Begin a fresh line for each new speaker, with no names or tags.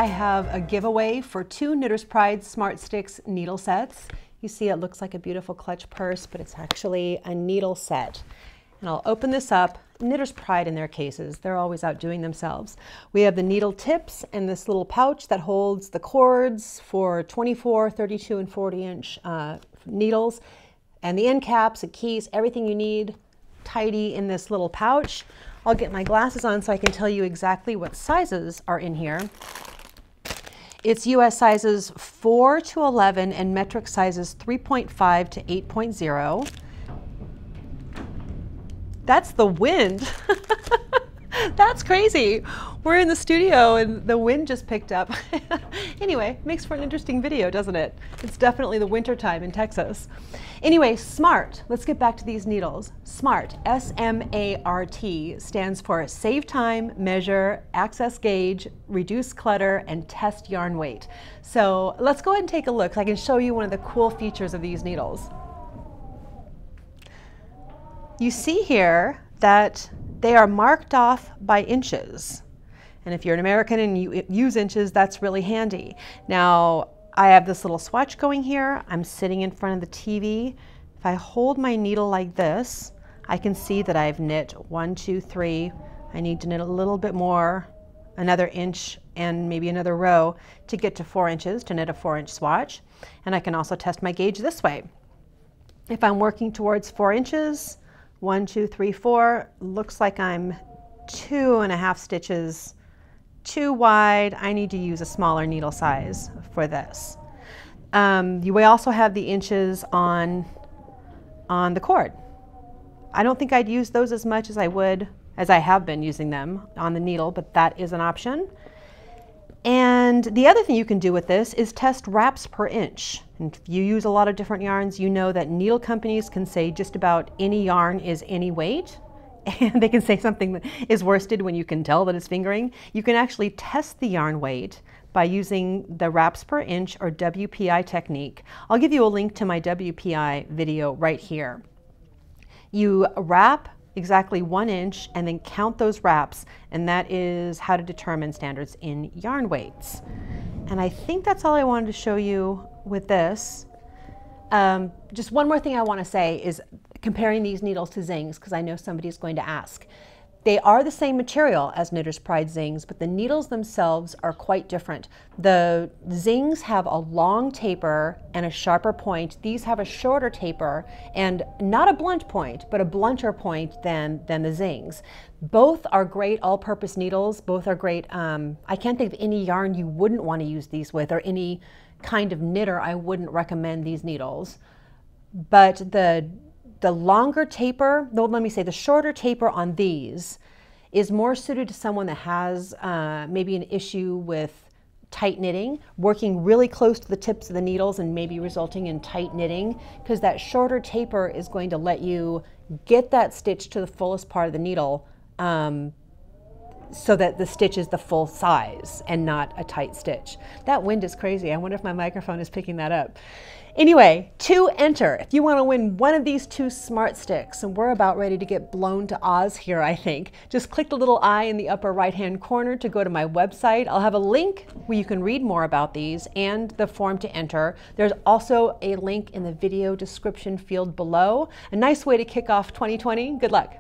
I have a giveaway for 2 Knitter's Pride SmartStix needle sets. You see it looks like a beautiful clutch purse, but it's actually a needle set. And I'll open this up. Knitter's Pride in their cases. They're always outdoing themselves. We have the needle tips and this little pouch that holds the cords for 24, 32, and 40-inch needles. And the end caps, the keys, everything you need tidy in this little pouch. I'll get my glasses on so I can tell you exactly what sizes are in here. It's US sizes 4 to 11 and metric sizes 3.5 to 8.0. That's the wind. That's crazy. We're in the studio and the wind just picked up. Anyway, makes for an interesting video, doesn't it? It's definitely the winter time in Texas. Anyway, SMART. Let's get back to these needles. SMART, S-M-A-R-T, stands for Save Time, Measure, Access Gauge, Reduce Clutter, and Test Yarn Weight. So let's go ahead and take a look. I can show you one of the cool features of these needles. You see here that they are marked off by inches. And if you're an American and you use inches, that's really handy. Now, I have this little swatch going here. I'm sitting in front of the TV. If I hold my needle like this, I can see that I've knit 1, 2, 3. I need to knit a little bit more, another inch and maybe another row to get to 4 inches, to knit a 4-inch swatch. And I can also test my gauge this way. If I'm working towards 4 inches, 1, 2, 3, 4, looks like I'm 2.5 stitches too wide. I need to use a smaller needle size for this. You may also have the inches on the cord. I don't think I'd use those as much as I have been using them on the needle, but that is an option. And the other thing you can do with this is test wraps per inch. And if you use a lot of different yarns, you know that needle companies can say just about any yarn is any weight. And they can say something that is worsted when you can tell that it's fingering. You can actually test the yarn weight by using the wraps per inch or WPI technique. I'll give you a link to my WPI video right here. You wrap exactly 1 inch and then count those wraps, and that is how to determine standards in yarn weights. And I think that's all I wanted to show you with this. Just one more thing I want to say is comparing these needles to Zings, because I know somebody's going to ask. They are the same material as Knitter's Pride Zings, but the needles themselves are quite different. The Zings have a long taper and a sharper point. These have a shorter taper and not a blunt point, but a blunter point than the Zings. Both are great all-purpose needles. Both are great. I can't think of any yarn you wouldn't want to use these with, or any kind of knitter I wouldn't recommend these needles. But the longer taper, no, let me say the shorter taper on these is more suited to someone that has maybe an issue with tight knitting, working really close to the tips of the needles and maybe resulting in tight knitting, because that shorter taper is going to let you get that stitch to the fullest part of the needle so that the stitch is the full size and not a tight stitch. That wind is crazy. I wonder if my microphone is picking that up. Anyway, to enter, if you want to win one of these 2 SmartStix, and we're about ready to get blown to Oz here, I think, just click the little eye in the upper right-hand corner to go to my website. I'll have a link where you can read more about these and the form to enter. There's also a link in the video description field below. A nice way to kick off 2020. Good luck.